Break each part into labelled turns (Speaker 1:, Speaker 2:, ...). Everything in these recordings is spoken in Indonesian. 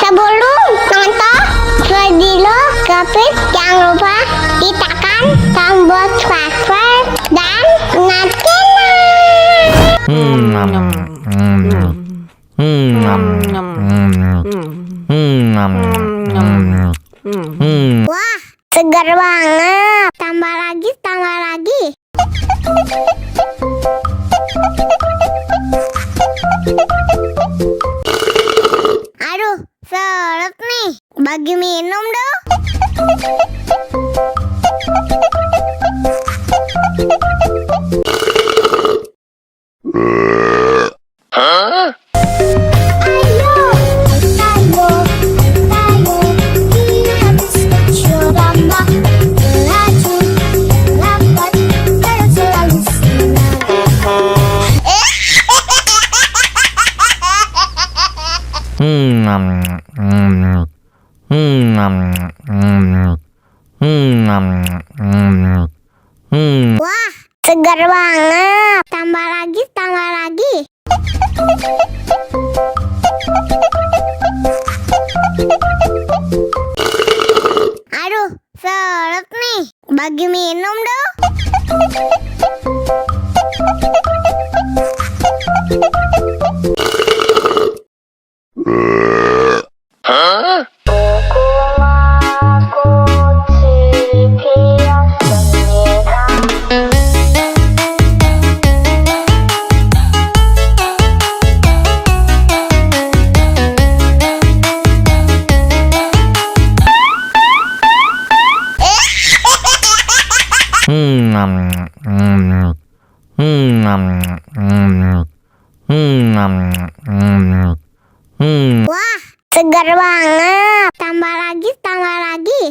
Speaker 1: Sebelum nonton video Kepit, jangan lupa tekan tombol subscribe dan wah, segar banget. Tambah lagi, tambah lagi. Aduh, seret nih. Bagi minum dong. Wah, segar banget. Tambah lagi, tambah lagi. Aduh, seret nih. Bagi minum dong. Wah, segar banget. Tambah lagi, tambah lagi.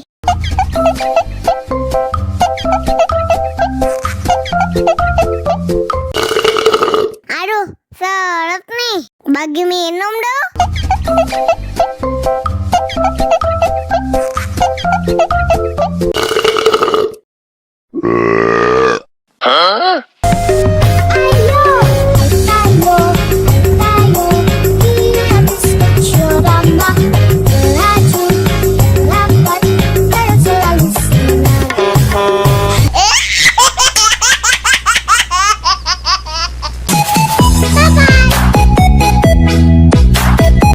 Speaker 1: Aduh, seret nih. Bagi minum dong.